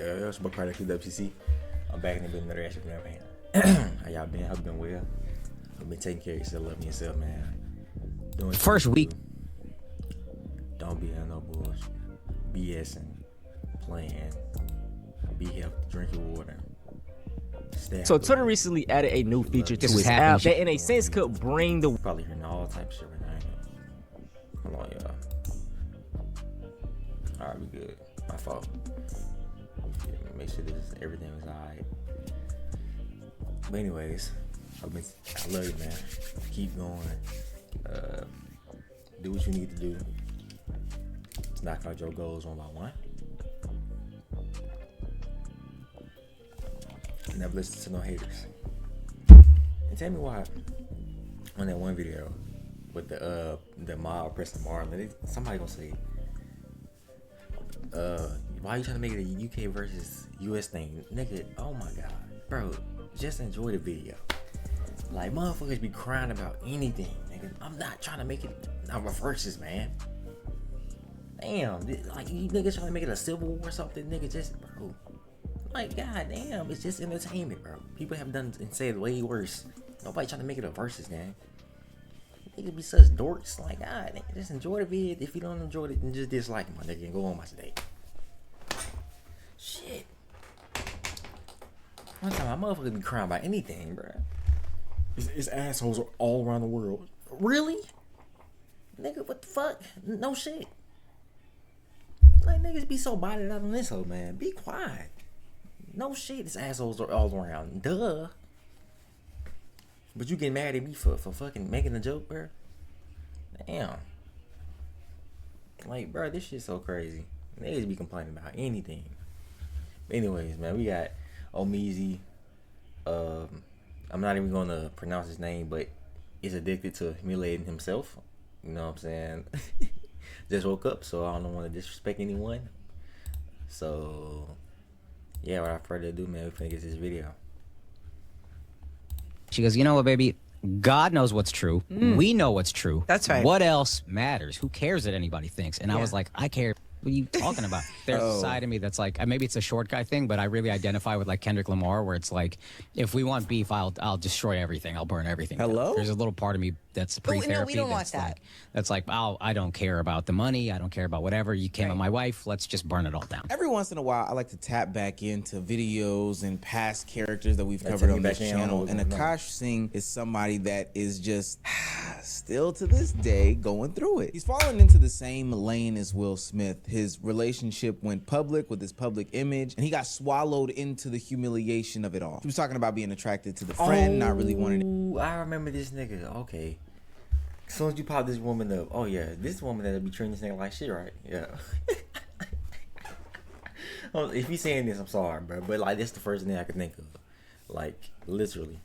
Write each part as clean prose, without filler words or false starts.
Yeah, it's my product WCC. I'm back in the building of the Reaction campaign. How y'all been? I've been well. I've been taking care of yourself, loving yourself, man. Doing First week. Don't be on no bullshit. BSing, playing, be healthy, drink your water. So Twitter recently added a new feature to its app that in a sense could bring the... Probably hearing all type of shit right now. Hold on, y'all. Alright, we good. My fault. Make sure everything is alright. But anyways, I love you, man. Keep going. Do what you need to do. Knock out your goals one by one. Never listen to no haters. And tell me why on that one video with the mob pressing Marlon, somebody gonna say, why are you trying to make it a UK versus US thing? Nigga, oh my god. Bro, just enjoy the video. Like, motherfuckers be crying about anything, nigga. I'm not trying to make it a versus, man. Damn, like, you niggas trying to make it a civil war or something, nigga, just, bro. Like, god damn, it's just entertainment, bro. People have done and said way worse. Nobody trying to make it a versus, gang. Niggas be such dorks. Like, god, nigga, just enjoy the video. If you don't enjoy it, then just dislike it, my nigga, and go on my day. Shit. One time, my motherfucker be crying about anything, bro. It's assholes all around the world. Really? Nigga, what the fuck? No shit. Like, niggas be so bodied out on this hoe, man. Be quiet. No shit, it's assholes are all around. Duh. But you get mad at me for fucking making a joke, bro? Damn. Like, bro, this shit's so crazy. Niggas be complaining about anything. But anyways, man, we got Omeezy. I'm not even gonna pronounce his name, but he's addicted to humiliating himself. You know what I'm saying? Just woke up, so I don't want to disrespect anyone. So, yeah, without further ado, man, we finna get this video. She goes, you know what, baby? God knows what's true. We know what's true. That's right. What else matters? Who cares what anybody thinks? And I was like, I care. What are you talking about? There's a side of me that's like, maybe it's a short guy thing, but I really identify with like Kendrick Lamar, where it's like, if we want beef, I'll destroy everything. I'll burn everything. Hello? Down. There's a little part of me that's pre-therapy. No, we don't want that. That's like, I don't care about the money. I don't care about whatever. You came at my wife. Let's just burn it all down. Every once in a while, I like to tap back into videos and past characters that we've covered on this channel. And Akaash Singh is somebody that is just still to this day going through it. He's fallen into the same lane as Will Smith. His relationship went public with his public image, and he got swallowed into the humiliation of it all. He was talking about being attracted to the friend, not really wanting it. I remember this nigga. Okay. As soon as you pop this woman up, oh yeah, this woman that'll be treating this nigga like shit, right? Yeah. If you saying this, I'm sorry, bro, but like this the first thing I could think of, like literally.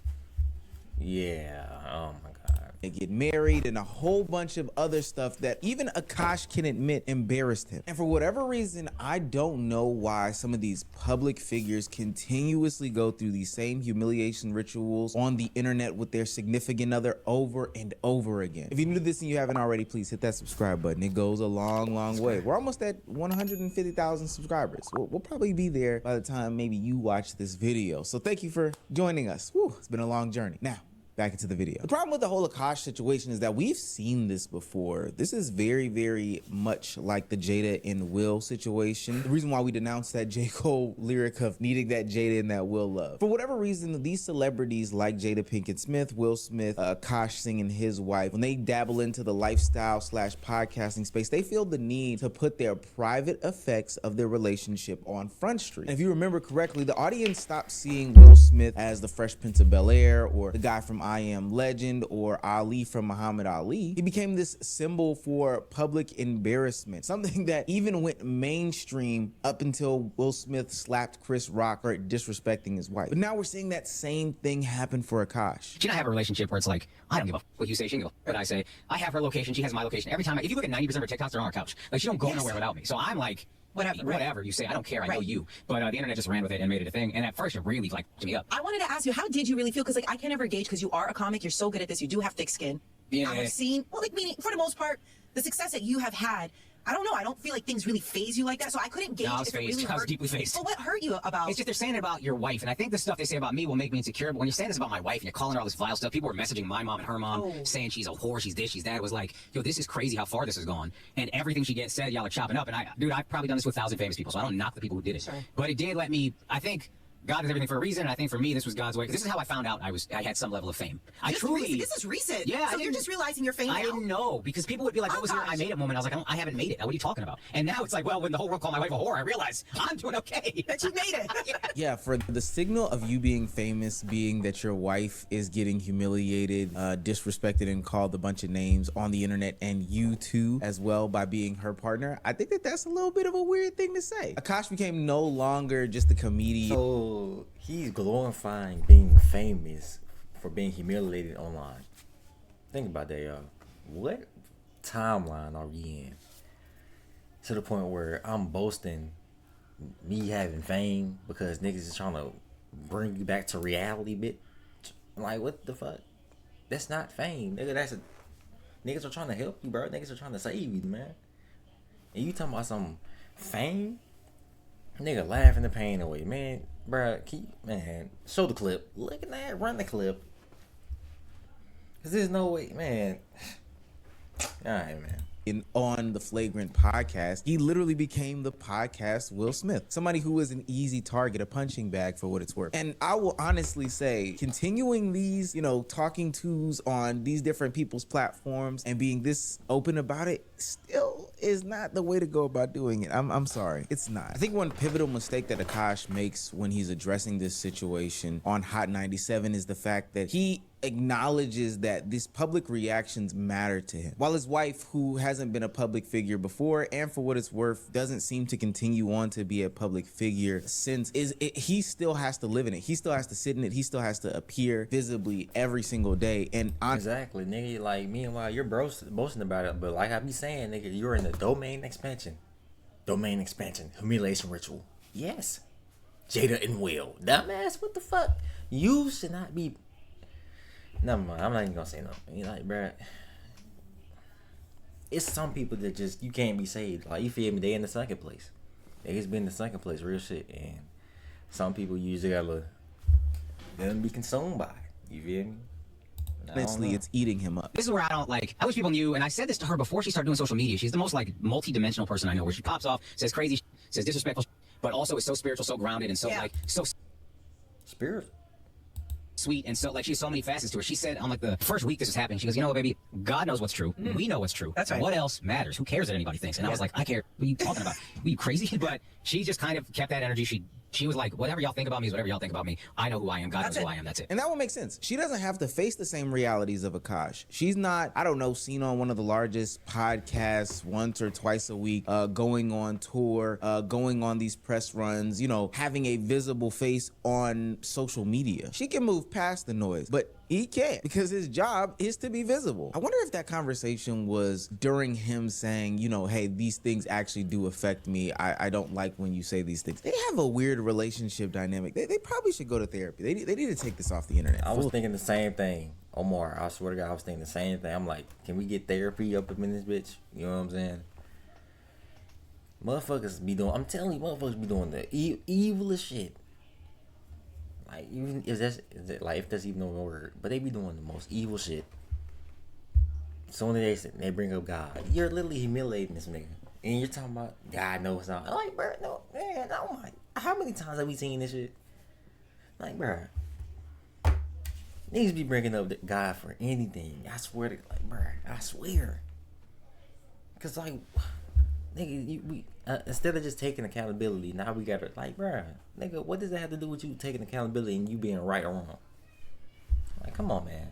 Yeah. Oh my god. They get married and a whole bunch of other stuff that even Akaash can admit embarrassed him. And for whatever reason, I don't know why some of these public figures continuously go through these same humiliation rituals on the internet with their significant other over and over again. If you're new to this and you haven't already, please hit that subscribe button. It goes a long, long way. We're almost at 150,000 subscribers. We'll probably be there by the time maybe you watch this video. So thank you for joining us. Whew, it's been a long journey. Now, back into the video. The problem with the whole Akaash situation is that we've seen this before. This is very, very much like the Jada and Will situation. The reason why we denounced that J. Cole lyric of needing that Jada and that Will love. For whatever reason, these celebrities like Jada Pinkett Smith, Will Smith, Akaash Singh and his wife, when they dabble into the lifestyle / podcasting space, they feel the need to put their private effects of their relationship on Front Street. And if you remember correctly, the audience stopped seeing Will Smith as the Fresh Prince of Bel-Air or the guy from I Am Legend or Ali from Muhammad Ali. He became this symbol for public embarrassment, something that even went mainstream up until Will Smith slapped Chris Rock for disrespecting his wife. But now we're seeing that same thing happen for Akaash. She and I have a relationship where it's like, I don't give a what you say, she can go. But I say, I have her location, she has my location. Every time, if you look at 90% of her TikToks, they're on our couch. Like, she don't go nowhere without me. So I'm like, whatever you say, I don't care, I know you. But the internet just ran with it and made it a thing. And at first, it really like me up. I wanted to ask you, how did you really feel? Because like I can never gauge, because you are a comic, you're so good at this, you do have thick skin. Yeah. I have seen, well, like meaning for the most part, the success that you have had. I don't know. I don't feel like things really phase you like that, so I couldn't gauge No, I was if it phased. really I was hurt. deeply phased. But what hurt you about? It's just they're saying it about your wife, and I think the stuff they say about me will make me insecure. But when you're saying this about my wife and you're calling her all this vile stuff, people were messaging my mom and her mom saying she's a whore, she's this, she's that. It was like, yo, this is crazy how far this has gone. And everything she gets said, y'all are chopping up. And I've probably done this with 1,000 famous people, so I don't knock the people who did it. Sure. But it did let me, I think, God does everything for a reason, and I think for me this was God's way. Because this is how I found out I had some level of fame. This is recent. Yeah. So you're just realizing you're famous. I didn't know, because people would be like, what was your I made it moment? I was like, I haven't made it. What are you talking about? And now it's like, well, when the whole world called my wife a whore, I realized I'm doing okay. That you made it. Yeah, for the signal of you being famous being that your wife is getting humiliated, disrespected, and called a bunch of names on the internet, and you too as well by being her partner, I think that that's a little bit of a weird thing to say. Akaash became no longer just a comedian. So he's glorifying being famous for being humiliated online. Think about that, y'all. What timeline are we in? To the point where I'm boasting me having fame because niggas is trying to bring you back to reality, bitch. Like, what the fuck? That's not fame, nigga. Niggas are trying to help you, bro. Niggas are trying to save you, man. And you talking about some fame? Nigga laughing the pain away, man. Bruh, show the clip. Look at that, run the clip. Cause there's no way, man. Alright, man. On the Flagrant podcast, he literally became the podcast Will Smith, somebody who was an easy target, a punching bag for what it's worth. And I will honestly say, continuing these, talking tos on these different people's platforms and being this open about it still is not the way to go about doing it. I'm sorry, it's not. I think one pivotal mistake that Akaash makes when he's addressing this situation on Hot 97 is the fact that he acknowledges that these public reactions matter to him. While his wife, who hasn't been a public figure before, and for what it's worth, doesn't seem to continue on to be a public figure since, he still has to live in it. He still has to sit in it. He still has to appear visibly every single day. And exactly, nigga. Like, meanwhile, you're boasting about it, but like I be saying, nigga, you're in the domain expansion. Humiliation ritual. Yes. Jada and Will. Dumbass, what the fuck? You should not be. Never mind, I'm not even gonna say nothing. You like, bruh, it's some people that just, you can't be saved. Like, you feel me? They in the second place. They just been in the second place, real shit. And some people usually gotta let them be consumed by it. You feel me? Honestly, it's eating him up. This is where I don't like. I wish people knew, and I said this to her before she started doing social media. She's the most like multi-dimensional person I know, where she pops off, says crazy, says disrespectful, but also is so spiritual, so grounded, and so so spiritual. Sweet, and so like she has so many facets to her. She said on like the first week this was happening, she goes, you know what, baby, God knows what's true. We know what's true. That's right. What else matters? Who cares what anybody thinks? And I was like, I care. What are you talking about? Are you crazy? But she just kind of kept that energy. She was like, whatever y'all think about me is whatever y'all think about me. I know who I am. God knows who I am. That's it. And that would make sense. She doesn't have to face the same realities of Akaash. She's not, I don't know, seen on one of the largest podcasts once or twice a week, going on tour, going on these press runs, having a visible face on social media. She can move past the noise, but he can't, because his job is to be visible. I wonder if that conversation was during him saying, hey, these things actually do affect me. I don't like when you say these things. They have a weird relationship dynamic. They probably should go to therapy. They need to take this off the internet. I was thinking the same thing, Omar. I swear to God, I was thinking the same thing. I'm like, can we get therapy up in this bitch? You know what I'm saying? Motherfuckers be doing, I'm telling you, motherfuckers be doing the evilest shit. Like, even if that's even a word, but they be doing the most evil shit. So when they bring up God, you're literally humiliating this nigga, and you're talking about God knows not. I'm like, bro, no, man, oh my, how many times have we seen this shit? Like, bro, niggas be bringing up God for anything. I swear to, like, bro, I swear, cause like, nigga, instead of just taking accountability, now we gotta, like, bruh, nigga, what does that have to do with you taking accountability and you being right or wrong? Like, come on, man.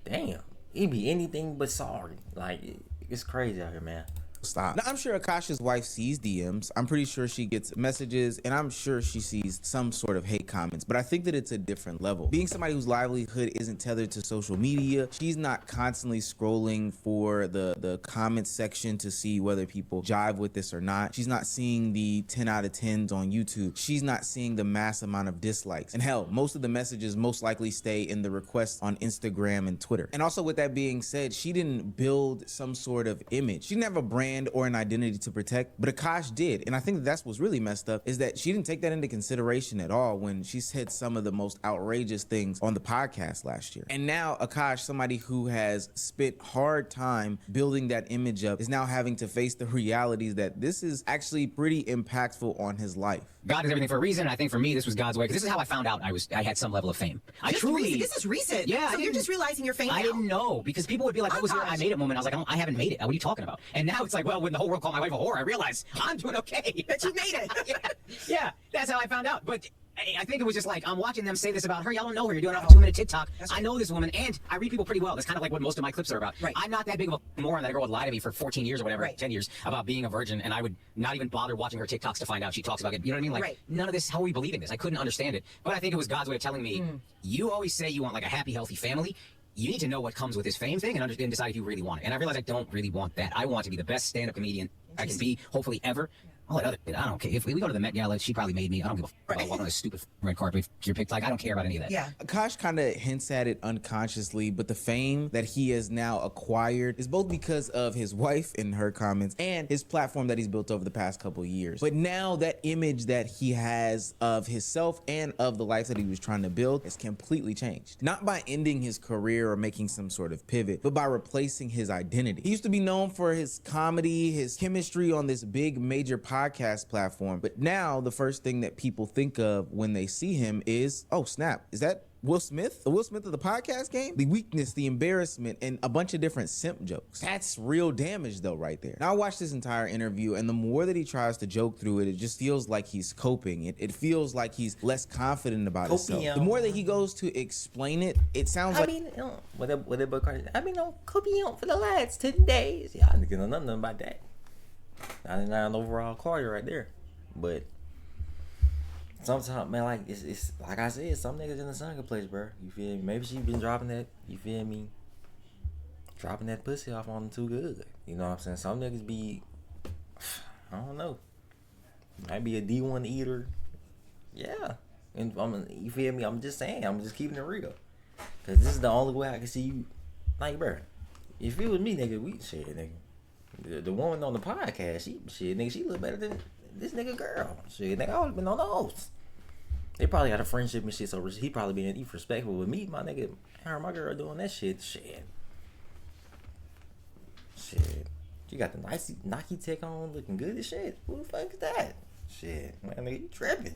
Damn. It be anything but sorry. Like, it's crazy out here, man. Stop. Now, I'm sure Akaash's wife sees DMs. I'm pretty sure she gets messages, and I'm sure she sees some sort of hate comments, but I think that it's a different level. Being somebody whose livelihood isn't tethered to social media, she's not constantly scrolling for the comments section to see whether people jive with this or not. She's not seeing the 10 out of 10s on YouTube. She's not seeing the mass amount of dislikes. And hell, most of the messages most likely stay in the requests on Instagram and Twitter. And also, with that being said, she didn't build some sort of image. She didn't have a brand brand or an identity to protect, but Akaash did. And I think that's what's really messed up, is that she didn't take that into consideration at all when she said some of the most outrageous things on the podcast last year. And now Akaash, somebody who has spent hard time building that image up, is now having to face the realities that this is actually pretty impactful on his life. God is everything for a reason. I think for me, this was God's way, because this is how I found out I had some level of fame. This is recent. Yeah. So you're just realizing you're famous. I didn't know, because people would be like, what was your I made it moment? I was like, I haven't made it. What are you talking about? And now it's like, well, when the whole world called my wife a whore, I realized I'm doing okay. That you made it. Yeah, that's how I found out. But I think it was just like, I'm watching them say this about her. Y'all don't know her. You're doing it off a 2-minute TikTok. Right. I know this woman, and I read people pretty well. That's kind of like what most of my clips are about. Right. I'm not that big of a moron that a girl would lie to me for 14 years or whatever, 10 years, about being a virgin, and I would not even bother watching her TikToks to find out she talks about it. You know what I mean? Like, none of this, how are we believing this? I couldn't understand it. But I think it was God's way of telling me, you always say you want like a happy, healthy family. You need to know what comes with this fame thing and decide if you really want it. And I realized I don't really want that. I want to be the best stand-up comedian I can be, hopefully ever. All that other shit, I don't care. If we go to the Met Gala, she probably made me. I don't give a fuck about walking on this stupid red carpet with your pic. Like, I don't care about any of that. Yeah. Akaash kind of hints at it unconsciously, but the fame that he has now acquired is both because of his wife in her comments and his platform that he's built over the past couple of years. But now that image that he has of himself and of the life that he was trying to build has completely changed. Not by ending his career or making some sort of pivot, but by replacing his identity. He used to be known for his comedy, his chemistry on this big major podcast platform, but now the first thing that people think of when they see him is, oh snap, is that Will Smith? The Will Smith of the podcast game? The weakness, the embarrassment, and a bunch of different simp jokes. That's real damage though right there. Now I watched this entire interview, and the more that he tries to joke through it, it just feels like he's coping. It feels like he's less confident about himself. The more that he goes to explain it, it sounds like... I'm copying for the last 10 days. Yeah, I didn't know nothing about that. 99 overall Carter right there. But sometimes, man, like it's like I said, some niggas in the Sunken place, bro. You feel me? Maybe she been dropping that. You feel me? Dropping that pussy off on them too good. You know what I'm saying? Some niggas be, I don't know. Might be a D1 eater. Yeah. And you feel me? I'm just saying. I'm just keeping it real. Cause this is the only way I can see you. Like, bro, if it was me, nigga, we shit, nigga. The woman on the podcast, she look better than this nigga girl. Shit, nigga, I would've been on those. They probably got a friendship and shit, so he probably being respectful with me, my nigga. Her and my girl doing that shit. Shit. You got the Nike tech on, looking good as shit. Who the fuck is that? Shit, man, nigga, you tripping.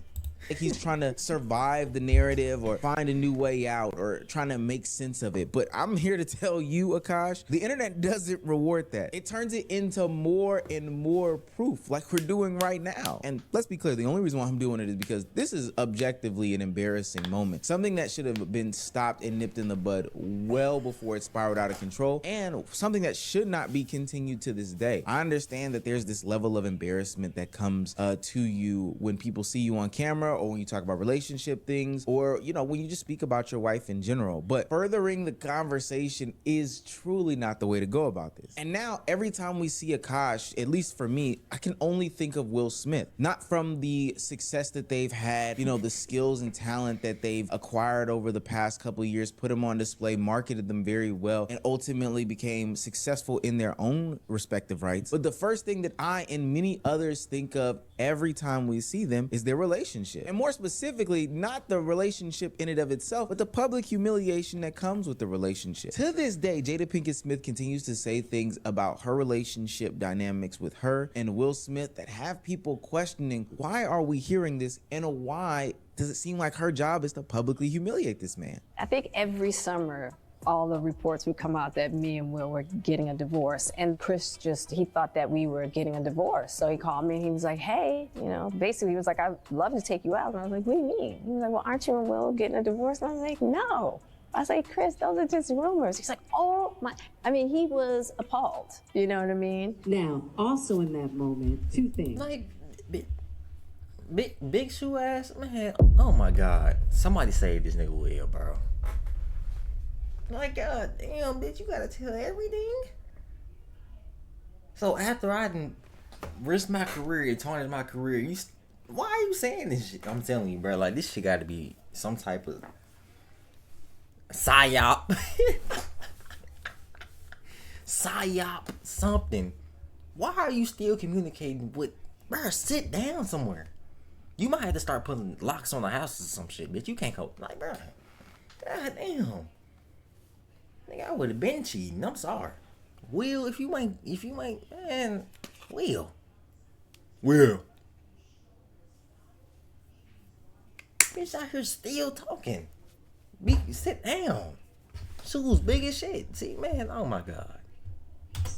Like he's trying to survive the narrative or find a new way out or trying to make sense of it. But I'm here to tell you, Akaash, the internet doesn't reward that. It turns it into more and more proof, like we're doing right now. And let's be clear, the only reason why I'm doing it is because this is objectively an embarrassing moment. Something that should have been stopped and nipped in the bud well before it spiraled out of control, and something that should not be continued to this day. I understand that there's this level of embarrassment that comes to you when people see you on camera, or when you talk about relationship things, or when you just speak about your wife in general. But furthering the conversation is truly not the way to go about this. And now every time we see Akaash, at least for me, I can only think of Will Smith, not from the success that they've had, the skills and talent that they've acquired over the past couple of years, put them on display, marketed them very well, and ultimately became successful in their own respective rights. But the first thing that I and many others think of every time we see them is their relationship. And more specifically, not the relationship in and of itself, but the public humiliation that comes with the relationship. To this day, Jada Pinkett Smith continues to say things about her relationship dynamics with her and Will Smith that have people questioning, why are we hearing this, and why does it seem like her job is to publicly humiliate this man? I think every summer, all the reports would come out that me and Will were getting a divorce. And Chris he thought that we were getting a divorce. So he called me and he was like, hey, basically he was like, I'd love to take you out. And I was like, what do you mean? He was like, well, aren't you and Will getting a divorce? And I was like, no. I was like, Chris, those are just rumors. He's like, oh my, he was appalled. You know what I mean? Now, also in that moment, two things. Like, big shoe ass, man. Oh my God. Somebody save this nigga Will, bro. Like, God damn, bitch, you gotta tell everything? So after I done risked my career and tarnished my career, why are you saying this shit? I'm telling you, bro, like, this shit gotta be some type of psyop. Psyop, something. Why are you still communicating with, bro? Sit down somewhere. You might have to start putting locks on the house or some shit, bitch. You can't go, like, bro. God damn. Nigga, I would have been cheating. I'm sorry. Will, if you ain't, man, Will. Bitch out here still talking. Sit down. Shoes big as shit. See, man, oh my God.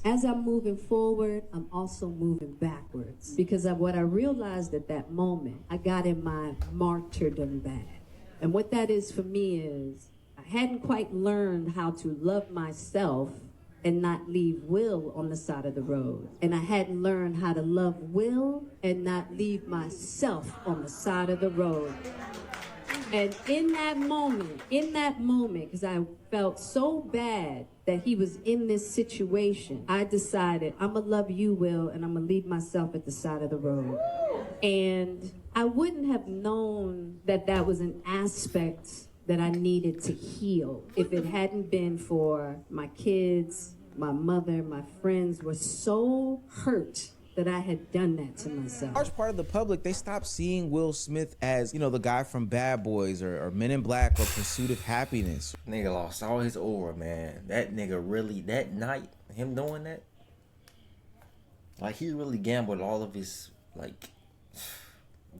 As I'm moving forward, I'm also moving backwards. Because of what I realized at that moment, I got in my martyrdom bag. And what that is for me is, I hadn't quite learned how to love myself and not leave Will on the side of the road. And I hadn't learned how to love Will and not leave myself on the side of the road. And in that moment, because I felt so bad that he was in this situation, I decided I'm gonna love you, Will, and I'm gonna leave myself at the side of the road. And I wouldn't have known that that was an aspect that I needed to heal if it hadn't been for my kids, my mother, my friends were so hurt that I had done that to myself. Large part of the public, they stopped seeing Will Smith as, you know, the guy from Bad Boys or Men in Black or Pursuit of Happiness. Nigga lost all his aura, man. That nigga really, that night, him doing that, like, he really gambled all of his, like,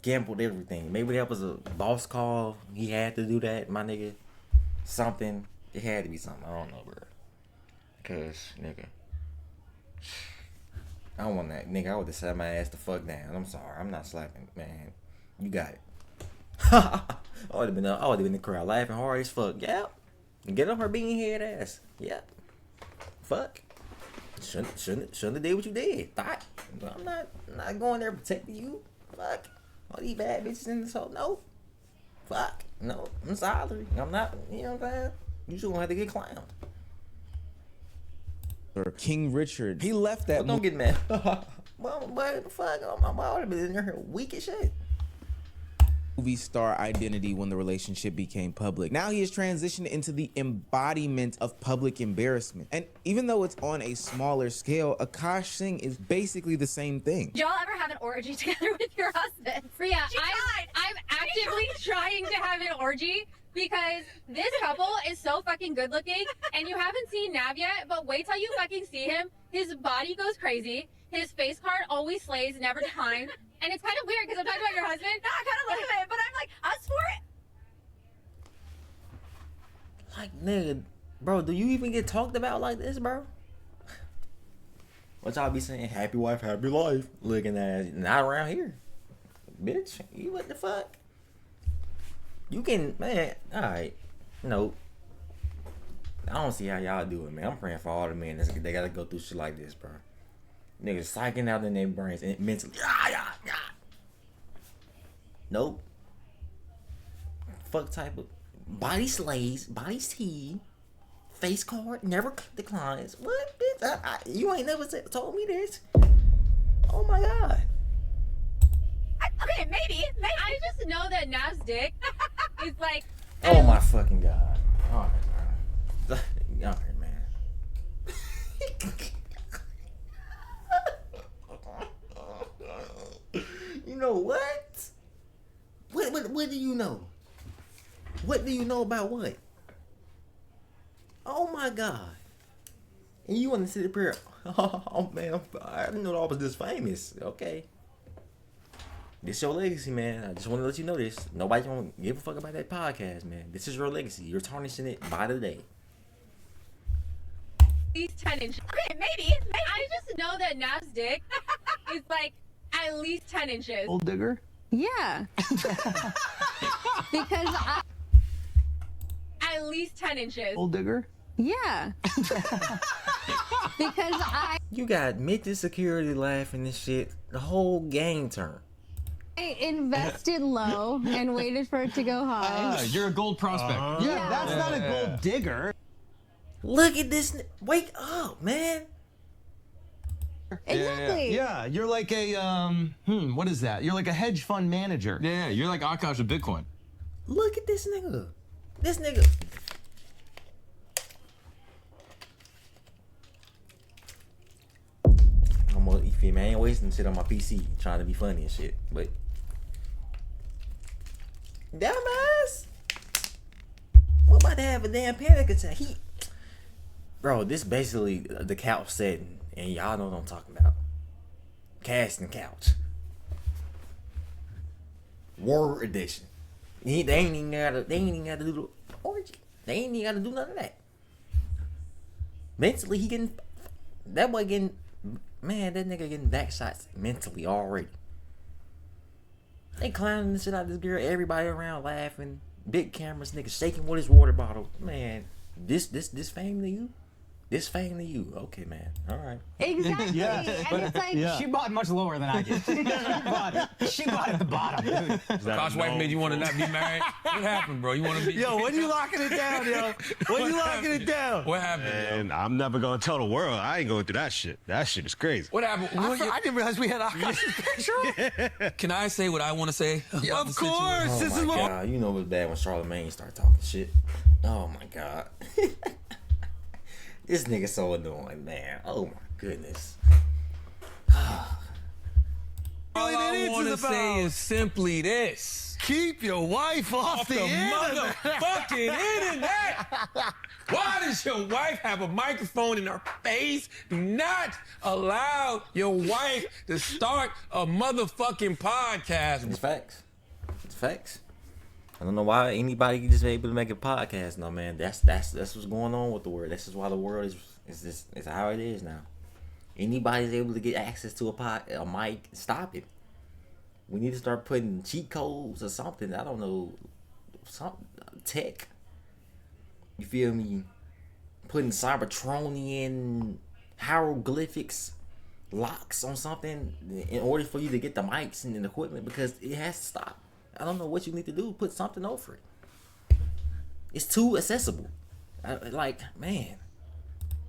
gambled everything. Maybe that was a boss call. He had to do that, my nigga. Something. It had to be something. I don't know, bro. Cause, nigga, I don't want that. Nigga, I would have sat my ass the fuck down. I'm sorry. I'm not slapping, man. You got it. I would have been in the crowd laughing hard as fuck. Yep. Get on her bean head ass. Yep. Fuck. Shouldn't have did what you did. Thought. I'm not going there protecting you. Fuck. All these bad bitches in this hole. No. Fuck. No. I'm sorry. I'm not, you know what I'm saying? You just gonna have to get clowned. Or King Richard. He left that. Well, don't get mad. Well, what the fuck? I would have been in there weak as shit. Movie star identity when the relationship became public. Now he has transitioned into the embodiment of public embarrassment. And even though it's on a smaller scale, Akaash Singh is basically the same thing. Did y'all ever have an orgy together with your husband? Priya, I'm actively trying to have an orgy because this couple is so fucking good looking, and you haven't seen Nav yet, but wait till you fucking see him. His body goes crazy. His face card always slays, never declines. And it's kind of weird because I'm talking about your husband. No, I kind of look at it, but I'm like, us for it. Like, nigga, bro, do you even get talked about like this, bro? What y'all be saying? Happy wife, happy life. Looking at, not around here. Bitch, you what the fuck? You can, man, alright. No. I don't see how y'all do it, man. I'm praying for all the men they gotta go through shit like this, bro. Niggas psyching out in their brains and mentally. Nope. Fuck type of body slays, body tea, face card never declines. What, bitch? You ain't never told me this. Oh my god. Okay, maybe. I just know that Nav's dick is like. Oh my fucking god. Alright, bro. Alright, man. You know what? What do you know? What do you know about what? Oh my god. And you want to sit up here? Oh man, I didn't know I was this famous. Okay. This your legacy, man. I just want to let you know this. Nobody don't give a fuck about that podcast, man. This is your legacy. You're tarnishing it by the day. Least 10 inches. Okay, maybe. I just know that Nav's dick is like at least 10 inches. Gold digger? Yeah. Because at least 10 inches. Gold digger? Yeah. Because You got midget security laughing and shit. The whole game turn. I invested low and waited for it to go high. You're a gold prospect. Yeah, that's not a gold digger. Look at this. Wake up, man. Exactly. Yeah, you're like a, what is that? You're like a hedge fund manager. Yeah, you're like Akaash of Bitcoin. Look at this nigga. This nigga. feel me? I ain't wasting shit on my PC trying to be funny and shit. But dumbass, we're about to have a damn panic attack. Bro, this basically the couch setting, and y'all know what I'm talking about. Casting couch. Word edition. They ain't even gotta do the orgy. They ain't even gotta do none of that. Mentally, he getting that boy getting, man, that nigga getting back shots mentally already. They clowning the shit out of this girl, everybody around laughing, big cameras, nigga shaking with his water bottle. Man, this fame to you? This fame to you? Okay, man. All right. Exactly. Yeah. And it's like, She bought much lower than I did. She bought at the bottom, dude. Akaash wife made you want to not be married? What happened, bro? You want to be? Yo, when you locking it down, yo? When you locking it down? What happened? And I'm never gonna tell the world. I ain't going through that shit. That shit is crazy. What happened? I didn't realize we had Akaash's picture. Can I say what I want to say? Yeah, of course. Oh This is my what. God, you know it was bad when Charlamagne started talking shit. Oh my God. This nigga so annoying, man. Oh my goodness. All I want to say is simply this. Keep your wife off the internet. motherfucking internet. Why does your wife have a microphone in her face? Do not allow your wife to start a motherfucking podcast. It's facts. It's facts. I don't know why anybody can just be able to make a podcast. No, man. That's what's going on with the world. This is why the world is how it is now. Anybody's able to get access to a mic. Stop it. We need to start putting cheat codes or something. I don't know, some tech. You feel me? Putting Cybertronian hieroglyphics locks on something in order for you to get the mics and the equipment, because it has to stop. I don't know what you need to do. Put something over it. It's too accessible. Like, man.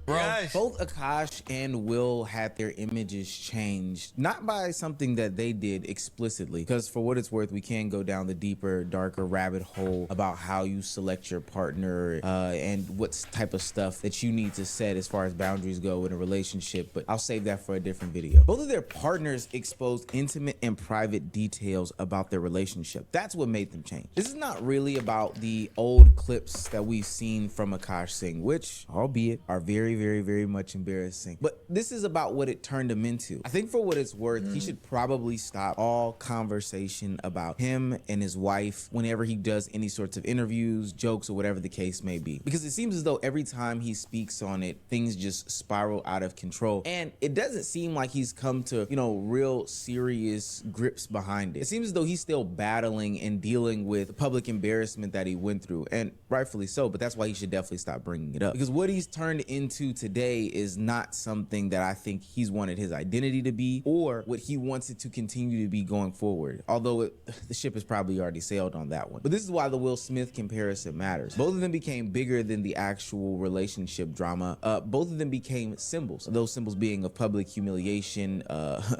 Bro, both Akaash and Will had their images changed, not by something that they did explicitly, because for what it's worth, we can go down the deeper, darker rabbit hole about how you select your partner and what type of stuff that you need to set as far as boundaries go in a relationship, but I'll save that for a different video. Both of their partners exposed intimate and private details about their relationship. That's what made them change. This is not really about the old clips that we've seen from Akaash Singh, which, albeit, are very, very much embarrassing. But this is about what it turned him into. I think for what it's worth, he should probably stop all conversation about him and his wife whenever he does any sorts of interviews, jokes, or whatever the case may be. Because it seems as though every time he speaks on it, things just spiral out of control. And it doesn't seem like he's come to, you know, real serious grips behind it. It seems as though he's still battling and dealing with the public embarrassment that he went through, and rightfully so, but that's why he should definitely stop bringing it up. Because what he's turned into today is not something that I think he's wanted his identity to be, or what he wants it to continue to be going forward. Although the ship has probably already sailed on that one. But this is why the Will Smith comparison matters. Both of them became bigger than the actual relationship drama. Both of them became symbols. Those symbols being of public humiliation,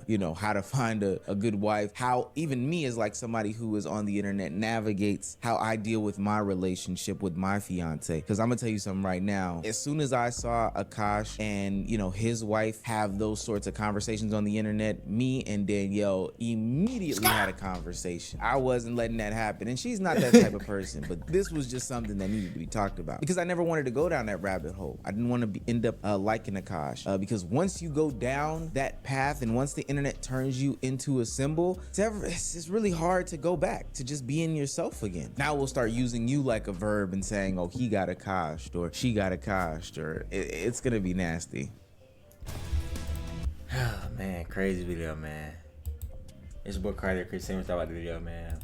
you know, how to find a good wife, how even me as like somebody who is on the internet navigates how I deal with my relationship with my fiance. Because I'm gonna tell you something right now. As soon as I saw Akaash and, you know, his wife have those sorts of conversations on the internet, me and Danielle immediately had a conversation. I wasn't letting that happen, and she's not that type of person, but this was just something that needed to be talked about, because I never wanted to go down that rabbit hole. I didn't want to end up liking Akaash, because once you go down that path and once the internet turns you into a symbol, it's really hard to go back to just being yourself again. Now we'll start using you like a verb and saying, oh, he got Akaashed or she got Akaashed, or it's gonna be nasty. Oh man, crazy video, man. It's your boy Carter, Chris Simmons, about the video, man.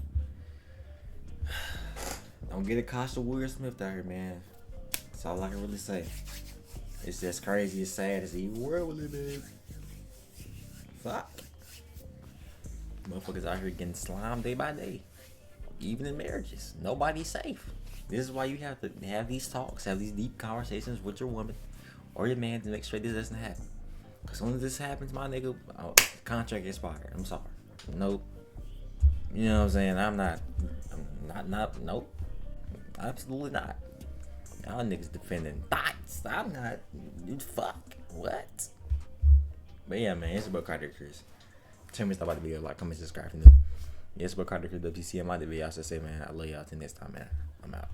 Don't get Akaash or Will Smith out here, man. That's all I can really say. It's just crazy, it's sad, it's the world we live in. Fuck. Motherfuckers out here getting slimed day by day. Even in marriages. Nobody's safe. This is why you have to have these talks, have these deep conversations with your woman or your man to make sure this doesn't happen. Cause as soon as this happens, my nigga, contract expired. I'm sorry. Nope. You know what I'm saying? I'm not, nope. Absolutely not. Y'all niggas defending thoughts. I'm not, fuck, what? But yeah, man, it's about Carter Chris. Tell me stuff about the video, like, comment, subscribe, and yeah, it's about Carter Chris. WTC, and like the video. I should say, man, I love y'all. Till next time, man. I'm out.